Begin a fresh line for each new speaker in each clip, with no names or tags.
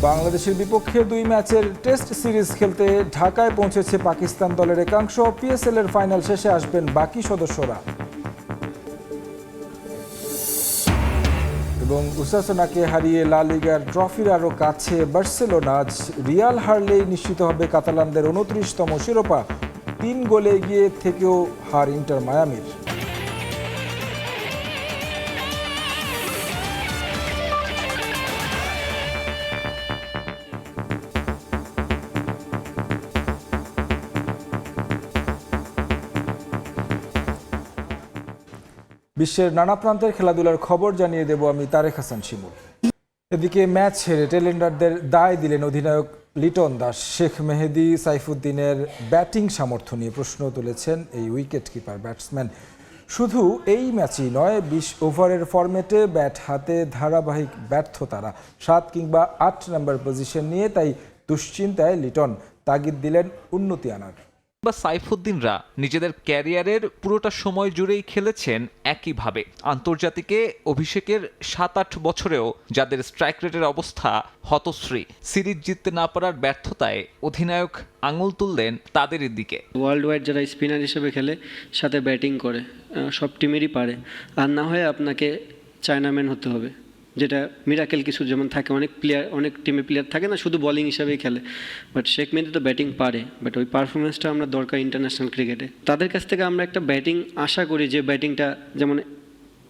বাংলাদেশের বিপক্ষে 2 ম্যাচের টেস্ট সিরিজ খেলতে ঢাকায় পৌঁছেছে পাকিস্তান দলের একাংশ। পিএসএল এর ফাইনাল শেষে আসবেন বাকি সদস্যরা। এবং ওসাসুনাকে হারিয়ে লা লিগার ট্রফির আরও কাছে বার্সেলোনা। আজ রিয়াল হারলেই নিশ্চিত হবে কাতালানদের 29তম শিরোপা। 3 গোলে এগিয়ে থেকেও হার ইন্টার মায়ামির। বিশ্বের নানা প্রান্তের খেলাধুলার খবর জানিয়ে দেব আমি তারেক হাসান শিমুল। এদিকে ম্যাচ হেরে টেলেন্ডারদের দায় দিলেন অধিনায়ক লিটন দাস। শেখ মেহেদী সাইফুদ্দিনের ব্যাটিং সামর্থ্য নিয়ে প্রশ্ন তুলেছেন এই উইকেট কিপার ব্যাটসম্যান। শুধু এই ম্যাচই নয়, 20 ওভারের ফরম্যাটে ব্যাট হাতে ধারাবাহিক ব্যর্থতারা 7 কিংবা 8 নম্বর পজিশন নিয়ে, তাই দুশ্চিন্তায় লিটন। তাগিদ দিলেন উন্নতি আনার।
সাইফুদ্দিনরা নিজেদের ক্যারিয়ারের পুরোটা সময় জুড়েই খেলেছেন একইভাবে। আন্তর্জাতিকে অভিষেকের 7-8 বছরেও যাদের স্ট্রাইক রেটের অবস্থা হতশ্রী, সিরিজ জিততে না পারার ব্যর্থতায় অধিনায়ক আঙুল তুললেন তাদেরই দিকে।
ওয়ার্ল্ড ওয়াইড যারা স্পিনার হিসেবে খেলে, সাথে ব্যাটিং করে, সব টিমেরই পারে। আর না হয় আপনাকে চায়নাম্যান হতে হবে, যেটা মিরাকেল কিছু যেমন থাকে। অনেক টিমে প্লেয়ার থাকে না, শুধু বোলিং হিসাবেই খেলে। বাট শেখ মেহেদী তো ব্যাটিং পারে, বাট ওই পারফরমেন্সটা আমরা দরকার ইন্টারন্যাশনাল ক্রিকেটে। তাদের কাছ থেকে আমরা একটা ব্যাটিং আশা করি, যে ব্যাটিংটা যেমন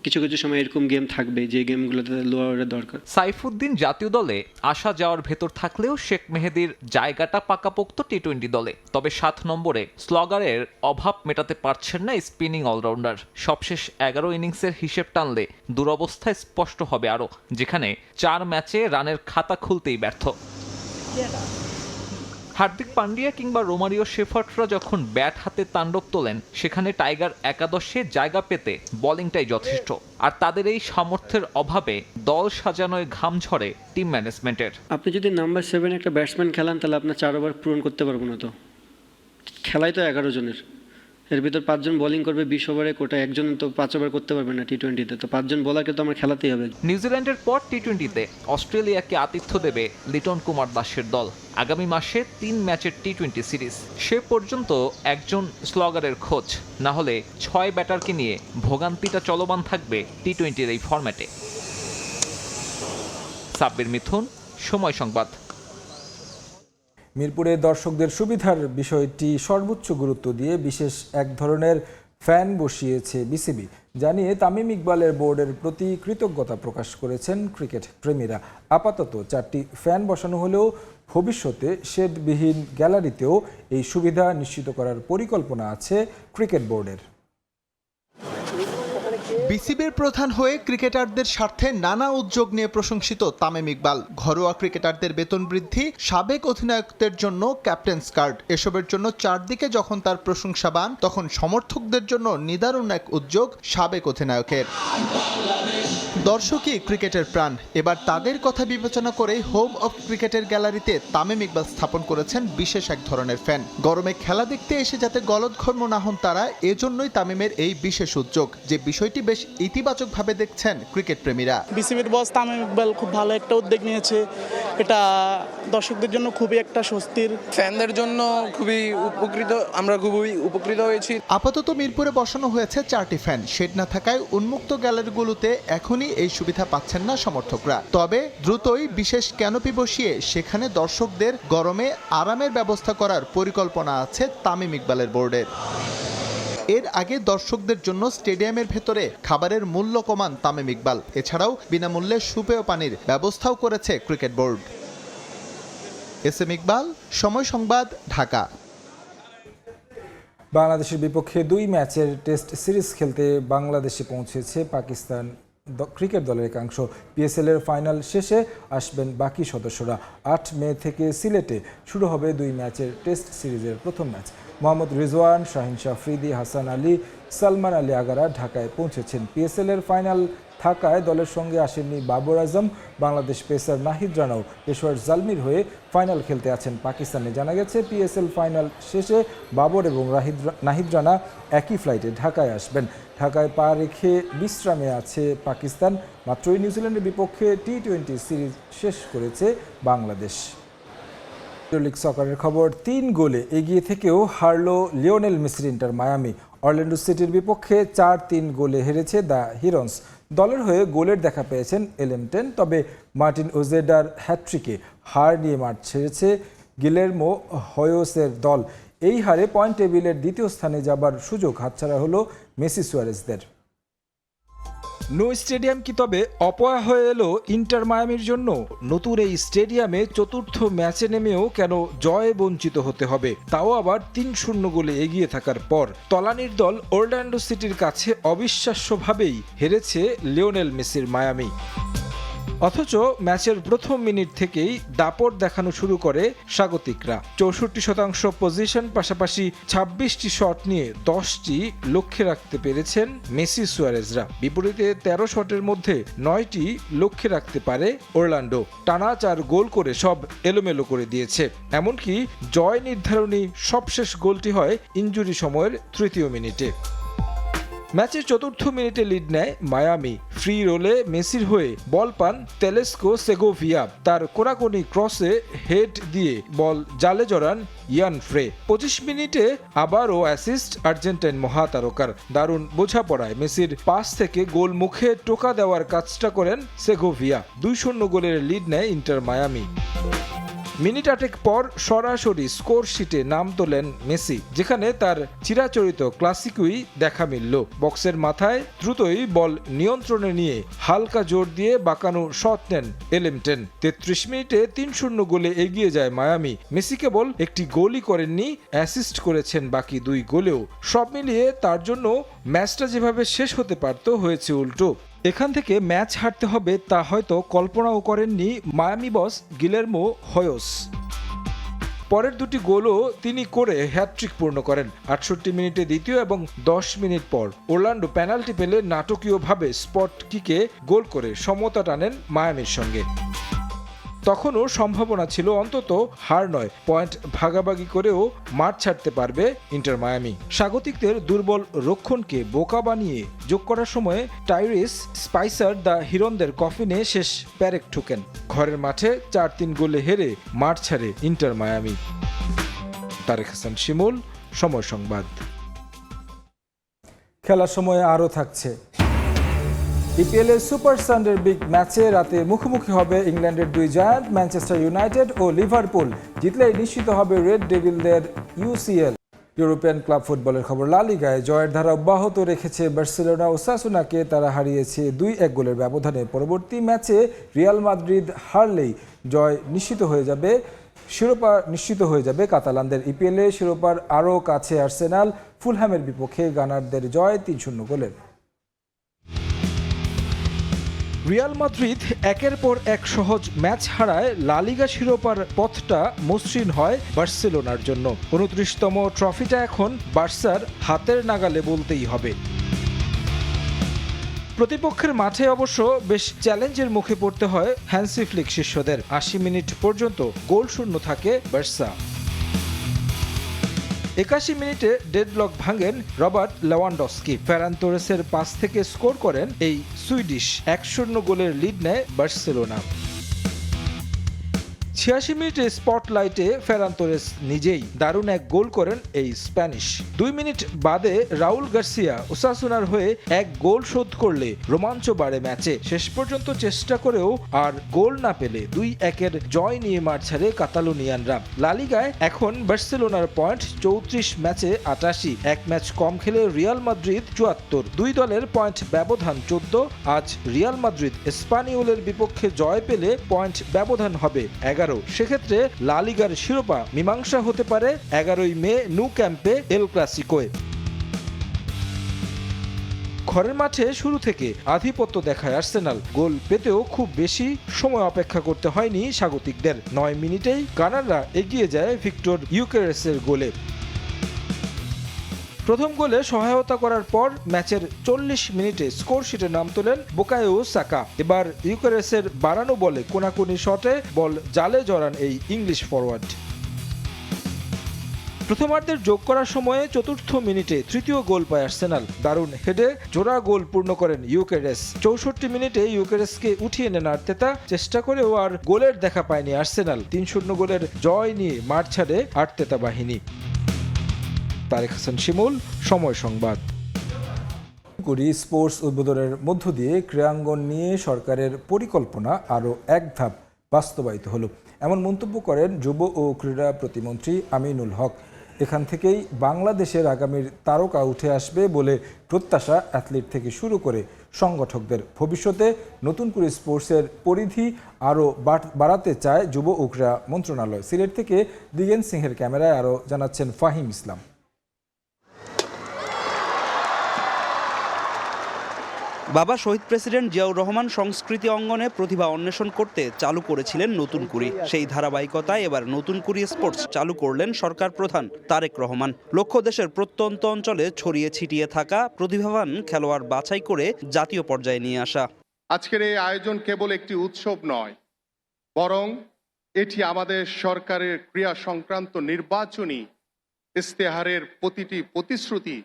কিছু কিছু সময় এরকম গেম থাকবে যে গেমগুলোতে লোয়ারের দরকার।
সাইফুদ্দিন জাতীয় দলে আসা যাওয়ার ভেতর থাকলেও শেখ মেহেদীর জায়গাটা পাকাপোক্ত টি-20 দলে। তবে 7 নম্বরে স্লগারের অভাব মেটাতে পারছেন না স্পিনিং অলরাউন্ডার। সবশেষ 11 ইনিংসের হিসেব টানলে দুরবস্থা স্পষ্ট হবে আরও, যেখানে 4 ম্যাচে রানের খাতা খুলতেই ব্যর্থ। হার্দিক পান্ডিয়া কিংবা রোমারিও শেফার্টরা যখন ব্যাট হাতে তাণ্ডব তোলেন, সেখানে টাইগার একাদশে জায়গা পেতে বোলিংটাই যথেষ্ট। আর তাদের এই সামর্থ্যের অভাবে দল সাজানোয় ঘাম ঝরে টিম ম্যানেজমেন্টের।
আপনি যদি নাম্বার 7 একটা ব্যাটসম্যান খেলান, তাহলে আপনার 4 ওভার পূরণ করতে পারবো না। তো খেলাই তো 11 জনের, এর ভিতর 5 জন বোলিং করবে 20 ওভারে। কোটা একজন তো 5 ওভার করতে পারবে না টি-20তে, তো 5 জন বোলারকে তো আমার খেলাতেই হবে।
নিউজিল্যান্ডের পর টি-20তে অস্ট্রেলিয়াকে আতিথ্য দেবে লিটন কুমার দাসের দল। আগামী মাসে 3 ম্যাচের টি-20 সিরিজ। সে পর্যন্ত একজন স্লগারের খোঁজ, না হলে 6 ব্যাটারকে নিয়ে ভোগান্তিটা চলমান থাকবে টি-20-র এই ফরম্যাটে। সাব্বির মিথুন, সময় সংবাদ।
মিরপুরে দর্শকদের সুবিধার বিষয়টি সর্বোচ্চ গুরুত্ব দিয়ে বিশেষ এক ধরনের ফ্যান বসিয়েছে বিসিবি, জানিয়ে তামিম ইকবালের বোর্ডের প্রতি কৃতজ্ঞতা প্রকাশ করেছেন ক্রিকেট প্রেমীরা। আপাতত 4টি ফ্যান বসানো হলেও ভবিষ্যতে শেডবিহীন গ্যালারিতেও এই সুবিধা নিশ্চিত করার পরিকল্পনা আছে ক্রিকেট বোর্ডের।
বিসিবির প্রধান হয়ে ক্রিকেটারদের স্বার্থে নানা উদ্যোগ নিয়ে প্রশংসিত তামিম ইকবাল। ঘরোয়া ক্রিকেটারদের বেতন বৃদ্ধি, সাবেক অধিনায়কদের জন্য ক্যাপ্টেন্স কার্ড, এসবের জন্য চারদিকে যখন তার প্রশংসা বান, তখন সমর্থকদের জন্য নিদারুণ এক উদ্যোগ সাবেক অধিনায়কের। দর্শকই ক্রিকেটের প্রাণ। এবার তাদের কথা বিবেচনা করে হোম অফ ক্রিকেটের গ্যালারিতে তামিম ইকবাল স্থাপন করেছেন বিশেষ এক ধরনের ফ্যান। গরমে খেলা দেখতে এসে যাতে গলদঘর্ম না হন তারা, এজন্যই তামিমের এই বিশেষ উদ্যোগ, যে বিষয়টি বেশ ইতিবাচকভাবে দেখছেন ক্রিকেট প্রেমীরা।
বিসিবির বস তামিম ইকবাল খুব ভালো একটা উদ্যোগ নিয়েছে। এটা দর্শকদের জন্য খুবই একটা স্বস্তির,
ফ্যানদের জন্য খুবই উপকৃত, আমরা খুবই উপকৃত হয়েছি।
আপাতত মিরপুরে বসানো হয়েছে 4টি ফ্যান। শেড না থাকায় উন্মুক্ত গ্যালারিগুলোতে এখনই এই সুবিধা পাচ্ছেন না সমর্থকরা। তবে দ্রুতই বিশেষ ক্যানোপি বসিয়ে সেখানে দর্শকদের গরমে আরামের ব্যবস্থা করার পরিকল্পনা আছে তামিম ইকবালের বোর্ডের। এর আগে দর্শকদের জন্য স্টেডিয়ামের ভেতরে খাবারের মূল্য কমান তামিম ইকবাল। এছাড়াও বিনামূল্যে সুপেয় পানির ব্যবস্থাও করেছে ক্রিকেট বোর্ড। এস.এম. ইকবাল, সময় সংবাদ, ঢাকা।
বাংলাদেশের বিপক্ষে 2 ম্যাচের টেস্ট সিরিজ খেলতে বাংলাদেশে পৌঁছেছে পাকিস্তান ক্রিকেট দলের একাংশ। পিএসএল এর ফাইনাল শেষে আসবেন বাকি সদস্যরা। 8 মে থেকে সিলেটে শুরু হবে 2 ম্যাচের টেস্ট সিরিজের প্রথম ম্যাচ। মোহাম্মদ রিজওয়ান, শাহিন শাফ্রিদি, হাসান আলী, সালমান আলী আগারা ঢাকায় পৌঁছেছেন। পিএসএল এর ফাইনাল থাকায় দলের সঙ্গে আসেননি বাবর আজম। বাংলাদেশ পেসার নাহিদ রানাও পেশোয়ার জালমির হয়ে ফাইনাল খেলতে আছেন পাকিস্তানে। জানা গেছে PSL ফাইনাল শেষে বাবর এবং নাহিদ রানা একই ফ্লাইটে ঢাকায় আসবেন। ঢাকায় পা রেখে বিশ্রামে আছে পাকিস্তান। মাত্রই নিউজিল্যান্ডের বিপক্ষে T20 সিরিজ শেষ করেছে বাংলাদেশ। লিগ সকারের খবর, 3 গোলে এগিয়ে থেকেও হারল লিওনেল মেসির ইন্টার মায়ামি। অরল্যান্ডো সিটির বিপক্ষে 4-3 গোলে হেরেছে দ্য হিরন্স। দলের হয়ে গোলের দেখা পেয়েছেন এলেমটেন, তবে মার্টিন ওজেডার হ্যাট্রিকে হার নিয়ে মাঠ ছেড়েছে গিলেরমো হয়োসের দল। এই হারে পয়েন্ট টেবিলের দ্বিতীয় স্থানে যাবার সুযোগ হাতছাড়া হলো মেসি সুয়ারেজদের। নো স্টেডিয়াম কি তবে অপয়া হয়ে এলো ইন্টার মায়ামির জন্য? নতুন এই স্টেডিয়ামে চতুর্থ ম্যাচে নেমেও কেন জয়ে বঞ্চিত হতে হবে, তাও আবার 3-0 গোলে এগিয়ে থাকার পর? তলানির দল অরল্যান্ডো সিটির কাছে অবিশ্বাস্যভাবেই হেরেছে লিওনেল মেসির মায়ামি। অথচ ম্যাচের প্রথম মিনিট থেকেই দাপট দেখানো শুরু করে স্বাগতিকরা। 64% পজিশন, পাশাপাশি 26টি শট নিয়ে 10টি লক্ষ্যে রাখতে পেরেছেন মেসি সুয়ারেজরা। বিপরীতে 13 শটের মধ্যে 9টি লক্ষ্যে রাখতে পারে অরল্যান্ডো। টানা 4 গোল করে সব এলোমেলো করে দিয়েছে। এমনকি জয় নির্ধারণী সবশেষ গোলটি হয় ইনজুরি সময়ের 3য় মিনিটে। ম্যাচের 4র্থ মিনিটে লিড নেয় মায়ামি। ফ্রি রোলে মেসির হয়ে বল পান তেলেস্কো সেগোভিয়া। তার কোনাকুনি ক্রসে হেড দিয়ে বল জালে জড়ান ইয়ান ফ্রে। 25 মিনিটে আবারও অ্যাসিস্ট আর্জেন্টাইন মহাতারকার। দারুণ বোঝাপড়ায় মেসির পাস থেকে গোল মুখে টোকা দেওয়ার কাজটা করেন সেগোভিয়া। 2-0 গোলের লিড নেয় ইন্টার মায়ামি। মিনিট 8 পর সরাসরি স্কোর শিটে নাম তোলেন মেসি, যেখানে তার চিরাচরিত ক্লাসিকুই দেখা মিলল। বক্সের মাথায় দ্রুতই বল নিয়ন্ত্রণে নিয়ে হালকা জোর দিয়ে বাঁকানো শট নেন এলেমটেন। 33 মিনিটে 3-0 গোলে এগিয়ে যায় মায়ামি। মেসি কেবল একটি গোলই করেননি, অ্যাসিস্ট করেছেন বাকি 2 গোলেও। সব মিলিয়ে তার জন্য ম্যাচটা যেভাবে শেষ হতে পারত হয়েছে উল্টো। এখান থেকে ম্যাচ হারতে হবে তা হয়তো কল্পনাও করেননি মায়ামি বস গিলেরমো হয়োস। পরের 2টি গোলও তিনি করে হ্যাটট্রিক পূর্ণ করেন। 68 মিনিটে দ্বিতীয় এবং 10 মিনিট পর অরল্যান্ডো পেনাল্টি পেলে নাটকীয়ভাবে স্পট কিকে গোল করে সমতা টানেন মায়ামির সঙ্গে। তখনও সম্ভাবনা ছিল অন্তত হার নয়, পয়েন্ট ভাগাভাগি করেও মাঠ ছাড়তে পারবে ইন্টার মায়ামি। স্বাগতিকদের দুর্বল রক্ষণকে বোকা বানিয়ে যোগ করার সময় টাইরিস স্পাইসার দ্য হিরনদের কফিনে শেষ প্যারেক ঠুকেন। ঘরের মাঠে 4-3 গোলে হেরে মাঠ ছাড়ে ইন্টার মায়ামি। তারেক হাসান শিমুল, সময় সংবাদ। খেলার সময় আরও থাকছে। IPL এর সুপার সানডের বিগ ম্যাচে রাতে মুখোমুখি হবে ইংল্যান্ডের 2 জায়ান্ট ম্যানচেস্টার ইউনাইটেড ও লিভারপুল। জিতলেই নিশ্চিত হবে রেড ডেভিলদের UCL। ইউরোপিয়ান ক্লাব ফুটবলের খবর, লা লিগায় জয়ের ধারা অব্যাহত রেখেছে বার্সেলোনা। ওসাসুনাকে তারা হারিয়েছে 2-1 গোলের ব্যবধানে। পরবর্তী ম্যাচে রিয়াল মাদ্রিদ হারলেই জয় নিশ্চিত হয়ে যাবে, শিরোপা নিশ্চিত হয়ে যাবে কাতালানদের। IPL এ শিরোপার আরও কাছে আর্সেনাল। ফুলহ্যামের বিপক্ষে গানারদের জয় 3-0 গোলের। রিয়াল মাদ্রিদ একের পর এক সহজ ম্যাচ হারায় লা লিগা শিরোপার পথটা মসৃণ হয় বার্সেলোনার জন্য। 29তম ট্রফিটা এখন বার্সার হাতের নাগালে বলতেই হবে। প্রতিপক্ষের মাঠে অবশ্য বেশ চ্যালেঞ্জের মুখে পড়তে হয় হ্যান্সি ফ্লিক শিষ্যদের। 80 মিনিট পর্যন্ত গোলশূন্য থাকে বার্সা। 81 মিনিটে ডেডলক ভাঙেন রবার্ট লেভানডস্কি। ফেরান তোরেসের পাস থেকে স্কোর করেন এই সুইডিশ। 1-0 গোলের লিড নেয় বার্সেলোনা। 86 মিনিটে স্পটলাইটে ফেরান তোরেস নিজেই দারুণ এক গোল করেন এই স্প্যানিশ। 2 মিনিট বাদে রাউল গার্সিয়া ওসাসুনার হয়ে এক গোল শোধ করলে রোমাঞ্চ বাড়ে ম্যাচে। শেষ পর্যন্ত চেষ্টা করেও আর গোল না পেলে 2-1 জয় নিয়ে মাঠ ছাড়ে কাতালোনিয়ানরা। লা লিগায় এখন বার্সেলোনার পয়েন্ট 34 ম্যাচে 88, এক ম্যাচ কম খেলে রিয়াল মাদ্রিদ 74। 2 দলের পয়েন্ট ব্যবধান 14। আজ রিয়াল মাদ্রিদ এসপানিওলের বিপক্ষে জয় পেলে পয়েন্ট ব্যবধান হবে 11। সেক্ষেত্রে লা লিগার শিরোপা মীমাংসা হতে পারে 11ই মে নু ক্যাম্পে এল ক্লাসিকোয়। ঘরের মাঠে শুরু থেকে আধিপত্য দেখায় আর্সেনাল। গোল পেতেও খুব বেশি সময় অপেক্ষা করতে হয়নি স্বাগতিকদের। 9 মিনিটেই গানাররা এগিয়ে যায় ভিক্টর ইউকেরেসের গোলে। প্রথম গোলে সহায়তা করার পর ম্যাচের 40 মিনিটে স্কোর শিটে নাম তোলেন বুকায়ো সাকা। এবার ইউকেরেসের বাড়ানো বলে কোনাকুনি শটে বল জালে জড়ান এই ইংলিশ ফরওয়ার্ড। প্রথমার্ধের যোগ করার সময়ে ৪র্থ মিনিটে তৃতীয় গোল পায় আর্সেনাল। দারুণ হেডে জোড়া গোল পূর্ণ করেন ইউকেরেস। ৬৪ মিনিটে ইউকেরেসকে উঠিয়ে নেন আর্তেতা। চেষ্টা করেও আর গোলের দেখা পায়নি আর্সেনাল। ৩-০ গোলের জয় নিয়ে মাঠ ছাড়ে আর্তেতা বাহিনী। তারেক হাসান শিমুল, সময় সংবাদ। স্পোর্টস উদ্বোধনের মধ্য দিয়ে ক্রীড়াঙ্গন নিয়ে সরকারের পরিকল্পনা আরও এক ধাপ বাস্তবায়িত হলো, এমন মন্তব্য করেন যুব ও ক্রীড়া প্রতিমন্ত্রী আমিনুল হক। এখান থেকেই বাংলাদেশের আগামীর তারকা উঠে আসবে বলে প্রত্যাশা অ্যাথলিট থেকে শুরু করে সংগঠকদের। ভবিষ্যতে নতুন করে স্পোর্টসের পরিধি আরও বাড়াতে চায় যুব ও ক্রীড়া মন্ত্রণালয়। সিলেট থেকে দিগেন সিংহের ক্যামেরায় আরও জানাচ্ছেন ফাহিম ইসলাম।
বাবা শহীদ প্রেসিডেন্ট জিয়াউর রহমান সংস্কৃতি অঙ্গনে প্রতিভা অন্বেষণ করতে চালু করেছিলেন নতুন কুড়ি। সেই ধারাবাহিকতায় এবার নতুন কুড়ি স্পোর্টস চালু করলেন সরকার প্রধান তারেক রহমান। লক্ষ্য দেশের প্রত্যন্ত অঞ্চলে ছড়িয়ে ছিটিয়ে থাকা প্রতিভাবান খেলোয়াড় বাছাই করে জাতীয় পর্যায়ে নিয়ে আসা।
আজকের এই আয়োজন কেবল একটি উৎসব নয়, বরং এটি আমাদের সরকারের ক্রীড়া সংক্রান্ত নির্বাচনী ইস্তেহারের প্রতিটি প্রতিশ্রুতি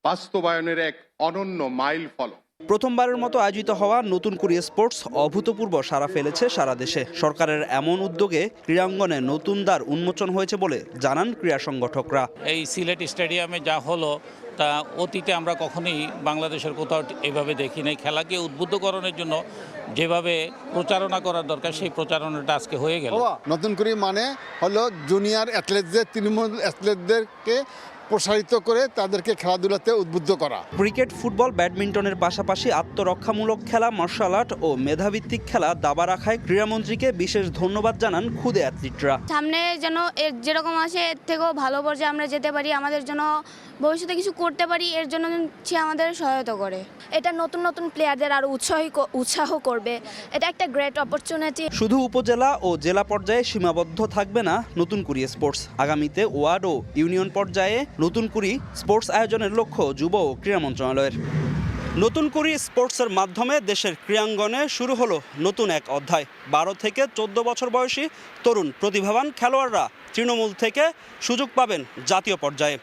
বাস্তবায়নের এক অনন্য মাইল ফলক।
প্রথমবারের মতো আয়োজিত হওয়া নতুন কুড়ি স্পোর্টস অভূতপূর্ব সাড়া ফেলেছে সারা দেশে। সরকারের এমন উদ্যোগে ক্রীড়াঙ্গনে নতুন দ্বার উন্মোচন হয়েছে বলে জানান ক্রীড়া সংগঠকরা।
এই সিলেট স্টেডিয়ামে যা হলো তা অতীতে আমরা কখনোই বাংলাদেশের কোথাও এভাবে দেখি নাই। খেলাকে উদ্বুদ্ধকরণের জন্য যেভাবে প্রচারণা করার দরকার সেই প্রচারণাটা আজকে হয়ে গেল।
নতুন করে মানে হলো জুনিয়র অ্যাথলেটদের, তৃণমূল অ্যাথলেটদেরকে প্রসারিত করে তাদেরকে খেলাধুলাতে উদ্বুদ্ধ করা।
ক্রিকেট, ফুটবল, ব্যাডমিন্টনের পাশাপাশি আত্মরক্ষামূলক খেলা, মার্শাল আর্ট ও মেধাভিত্তিক খেলা দাবা রাখায় ক্রীড়ামন্ত্রীকে বিশেষ ধন্যবাদ জানান খুদে অ্যাথলিটরা।
সামনে যেন এর যেরকম আসে এর থেকেও ভালো পর্যায়ে আমরা যেতে পারি, আমাদের জন্য ভবিষ্যতে কিছু করতে পারি, এর জন্য সে আমাদের সহায়তা করে। এটা নতুন নতুন প্লেয়ারদের আরও উৎসাহ করবে। এটা একটা গ্রেট অপরচুনিটি।
শুধু উপজেলা ও জেলা পর্যায়ে সীমাবদ্ধ থাকবে না নতুন কুড়ি স্পোর্টস। আগামীতে ওয়ার্ড ও ইউনিয়ন পর্যায়ে নতুন কুড়ি স্পোর্টস আয়োজনের লক্ষ্য যুব ও ক্রীড়া মন্ত্রণালয়ের। নতুন কুড়ি স্পোর্টসের মাধ্যমে দেশের ক্রীড়াঙ্গনে শুরু হলো নতুন এক অধ্যায়। 12 থেকে 14 বছর বয়সী তরুণ প্রতিভাবান খেলোয়াড়রা তৃণমূল থেকে সুযোগ পাবেন জাতীয় পর্যায়ে।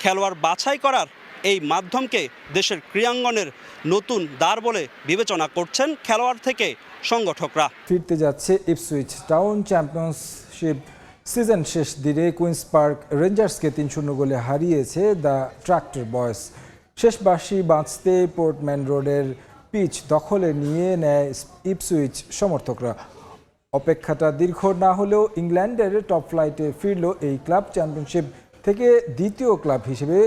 খেলোয়াড় বাছাই করার এই মাধ্যমকে দেশের ক্রীড়াঙ্গনের নতুন দ্বার বলে বিবেচনা করছেন খেলোয়াড় থেকে সংগঠকরা।
ফিরতে যাচ্ছে ইপসুইচ টাউন। চ্যাম্পিয়নশিপ সিজন শেষ দিনে কুইন্স পার্ক রেঞ্জার্সকে ৩-০ গোলে হারিয়েছে দ্য ট্রাক্টর বয়স। শেষ বাঁশি বাঁচতে পোর্টম্যান রোডের পিচ দখলে নিয়ে নেয় ইপসুইচ সমর্থকরা। অপেক্ষাটা দীর্ঘ না হলেও ইংল্যান্ডের টপ ফ্লাইটে ফিরল এই ক্লাব। চ্যাম্পিয়নশিপ থেকে দ্বিতীয় ক্লাব হিসেবে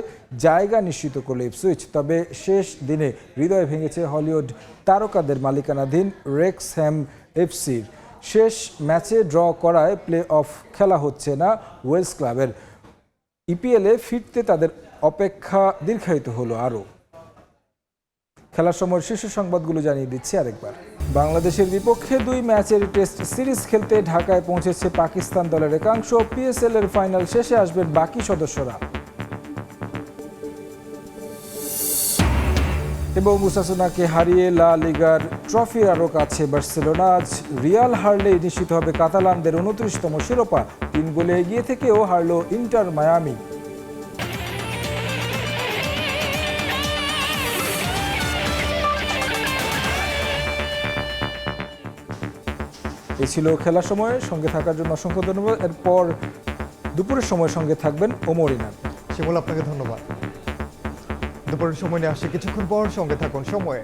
জায়গা নিশ্চিত করল ইপসুইচ। তবে শেষ দিনে হৃদয় ভেঙেছে হলিউড তারকাদের মালিকানাধীন রেক্সহ্যাম এফসির। শেষ ম্যাচে ড্র করায় প্লে অফ খেলা হচ্ছে না ওয়েলস ক্লাবের। ইপিএলে ফিরতে তাদের অপেক্ষা দীর্ঘায়িত হলো আরও। খেলার সময় শীর্ষ সংবাদগুলো জানিয়ে দিচ্ছি আরেকবার। বাংলাদেশের বিপক্ষে 2 ম্যাচের টেস্ট সিরিজ খেলতে ঢাকায় পৌঁছেছে পাকিস্তান দলের একাংশ। পিএসএল এর ফাইনাল শেষে আসবেন বাকি সদস্যরা। এবং ওসাসুনাকে হারিয়ে লা লিগার ট্রফির আরও কাছে বার্সেলোনা। আজ রিয়াল হারলেই নিশ্চিত হবে কাতালানদের 29তম শিরোপা। 3 গোলে এগিয়ে থেকেও হারল ইন্টার মায়ামি। এই ছিল খেলার সময়। সঙ্গে থাকার জন্য অসংখ্য ধন্যবাদ। এরপর দুপুরের সময় সঙ্গে থাকবেন ওমর ইনান।
শিমুল, আপনাকে ধন্যবাদ। দুপুরের সময় নিয়ে আসছে কিছুক্ষণ পর। সঙ্গে থাকুন সময়ে।